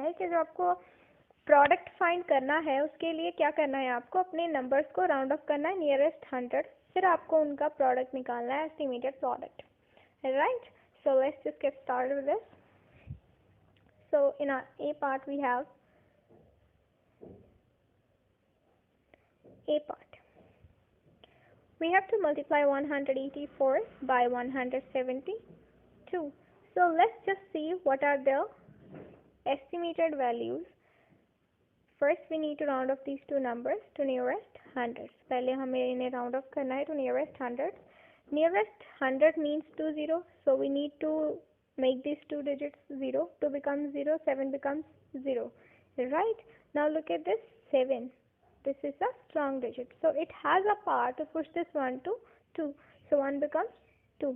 है कि जो आपको प्रोडक्ट फाइंड करना है उसके लिए क्या करना है, आपको अपने नंबर्स को राउंड ऑफ करना है नियरेस्ट 100, फिर आपको उनका प्रोडक्ट निकालना है, estimated product, right. So let's just get started with this. So in our A part we have A part. We have to multiply 184 by 172. So let's just see what are the estimated values. First we need to round off these two numbers to nearest hundreds. पहले हमें इन्हें round off करना है to nearest hundreds. Nearest 100 means 2 0, so we need to make these two digits 0. 2 becomes 0, 7 becomes 0. Right? Now look at this 7. This is a strong digit, so it has a power to push this 1 to 2. So 1 becomes 2.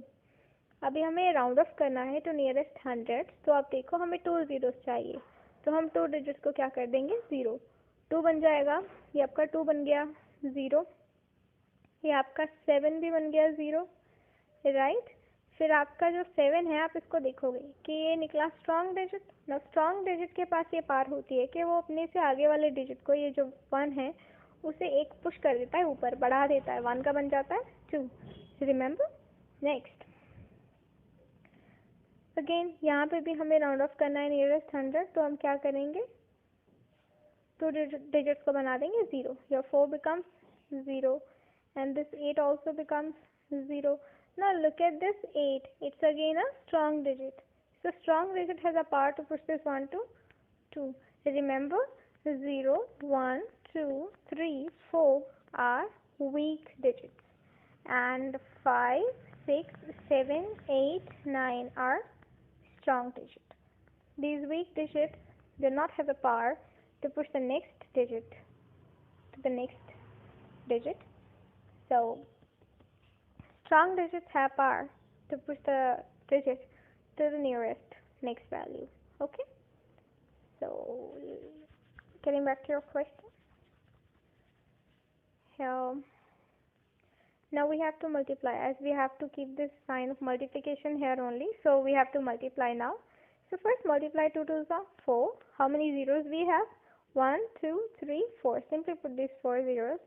अभी हमें round of करना है to nearest 100. तो आप देखो हमें 2 zeros चाहिए, तो हम 2 डिजिट्स को क्या कर देंगे 0. 2 बन जाएगा, ये आपका 2 बन गया 0, ये आपका 7 भी बन गया 0, राइट. फिर आपका जो 7 है आप इसको देखोगे कि ये निकला स्ट्रॉन्ग डिजिट. ना स्ट्रॉन्ग डिजिट के पास ये पार होती है कि वो अपने से आगे वाले डिजिट को, ये जो 1 है उसे एक पुश कर देता है ऊपर, बढ़ा देता है, 1 का बन जाता है 2. रिमेंबर. नेक्स्ट अगेन यहाँ पे भी हमें राउंड ऑफ करना है नियरेस्ट 100, तो हम क्या करेंगे 2 डिजिट्स को बना देंगे 0. Your 4 becomes 0 and this 8 also becomes 0. Now look at this 8. It's again a strong digit. So strong digit has a power to push this 1 to 2. Remember 0, 1, 2, 3, 4 are weak digits and 5, 6, 7, 8, 9 are strong digits. These weak digits do not have the power to push the next digit to the next digit. So strong digits have power to push the digit to the nearest next value. Okay, so getting back to your question, now we have to multiply, as we have to keep this sign of multiplication here only, so we have to multiply now. So first multiply 2 2s are 4. How many zeros we have? 1, 2, 3, 4. Simply put these 4 zeros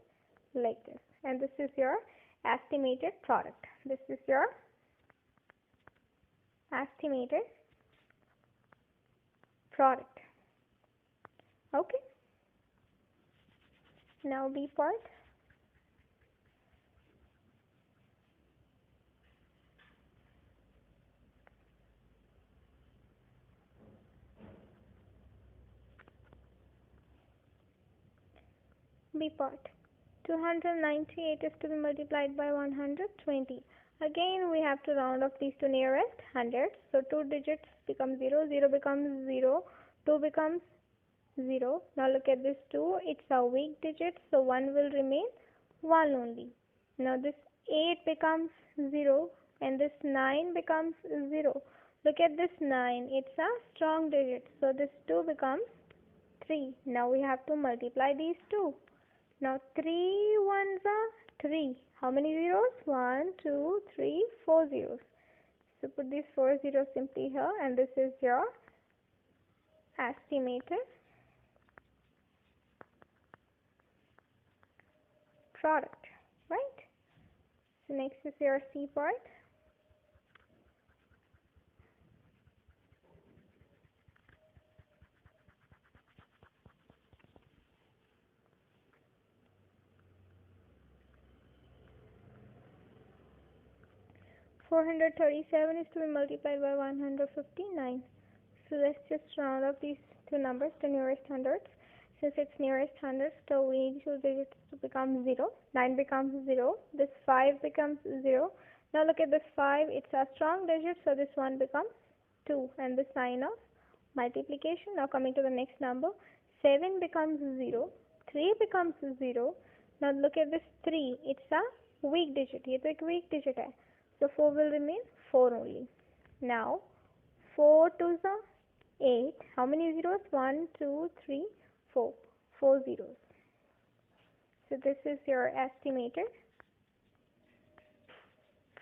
like this, and this is your estimated product. This is your estimated product. Okay, now B part. B part. 298 is to be multiplied by 120. Again we have to round off these two nearest hundreds. So 2 digits become 0, 0 becomes 0, 2 becomes 0. Now look at this 2, it's a weak digit, so 1 will remain 1 only. Now this 8 becomes 0 and this 9 becomes 0. Look at this 9, it's a strong digit, so this 2 becomes 3. Now we have to multiply these two. Now 3 ones are 3. How many zeros? 1, 2, 3, 4 zeros. So put these 4 zeros simply here, and this is your estimated product, right? So next is your C part. $437 is to be multiplied by 159. So let's just round up these two numbers to nearest hundreds. Since it's nearest hundreds, so we need two digits to become 0. 9 becomes 0. This 5 becomes 0. Now look at this 5. It's a strong digit, so this 1 becomes 2. And the sign of multiplication. Now coming to the next number. 7 becomes 0. 3 becomes 0. Now look at this 3. It's a weak digit. ये तो एक weak digit है. So 4 will remain 4 only. Now 4 2s are 8. How many zeros? 1, 2, 3, 4. 4 zeros. So this is your estimated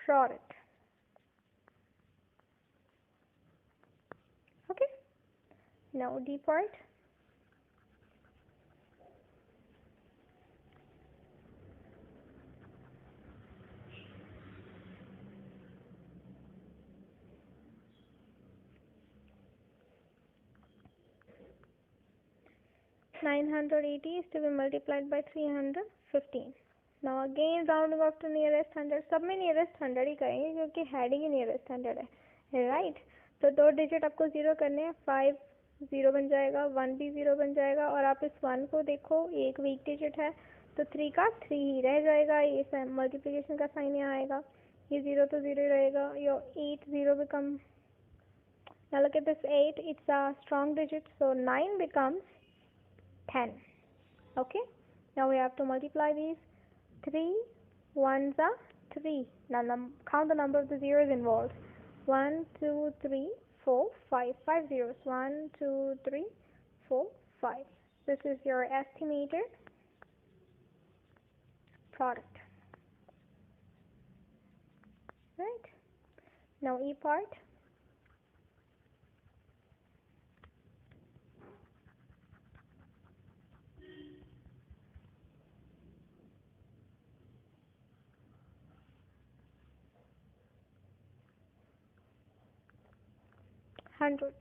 product. Okay. Now D part. $980 is to be multiplied by 315. Now again rounding off to nearest 100. सब में nearest 100 ही करेंगे क्योंकि heading ही nearest 100 है, right? तो दो digit आपको zero करने हैं. 5 0 बन जाएगा, 1 भी 0 बन जाएगा, और आप इस 1 को देखो, एक weak digit है, तो 3 का 3 ही रह जाएगा. ये multiplication का sign यहाँ आएगा. ये 0 तो 0 ही रहेगा. Your 8 0 become. Now look at this 8. It's a strong digit, so 9 becomes 10. Okay, now we have to multiply these. 3 ones are 3. Now count the number of the zeros involved. 1 2 3 4 5. 5 zeros. 1 2 3 4 5. This is your estimated product, right? Now E part. Hundreds.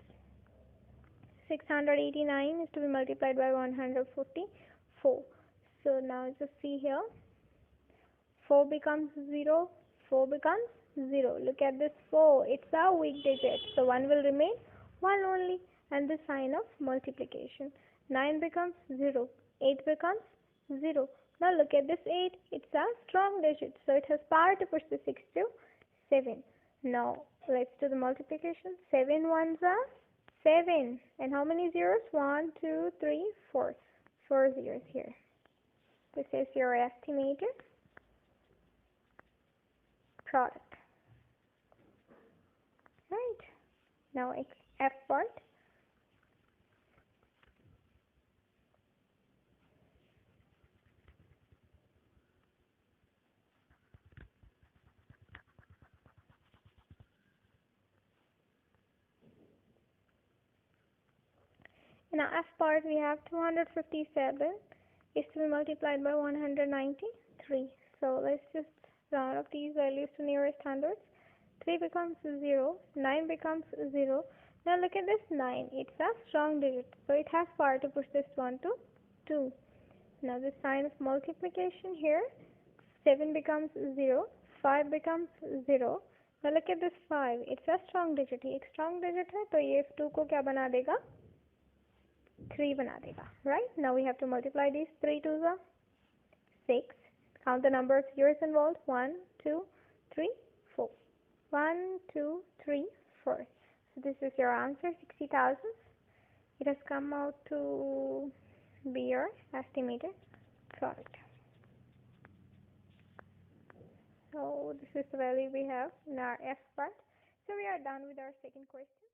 689 is to be multiplied by 144. So now just see here. 4 becomes 0. 4 becomes 0. Look at this 4. It's a weak digit. So 1 will remain 1 only. And the sign of multiplication. 9 becomes 0. 8 becomes 0. Now look at this 8. It's a strong digit. So it has power to push the 6 to 7. Now let's do the multiplication. 7 ones are 7. And how many zeros? 1, 2, 3, 4. 4 zeros here. This is your estimated product. Right. Now F part. In our F part, we have 257 is to be multiplied by 193. So let's just round up these values to nearest hundreds. 3 becomes 0, 9 becomes 0. Now look at this 9. It's a strong digit, so it has power to push this 1 to 2. Now the sign of multiplication here. 7 becomes 0, 5 becomes 0. Now look at this 5. It's a strong digit. ये एक strong digit है, तो ये 2 को क्या बना देगा? 3 बना देगा, right? Now we have to multiply these. 3 2s are 6. Count the number of zeros involved. 1 2 3 4. 1 2 3 4. So this is your answer, 60,000. It has come out to be your estimated product. So this is the value we have in our F part. So we are done with our second question.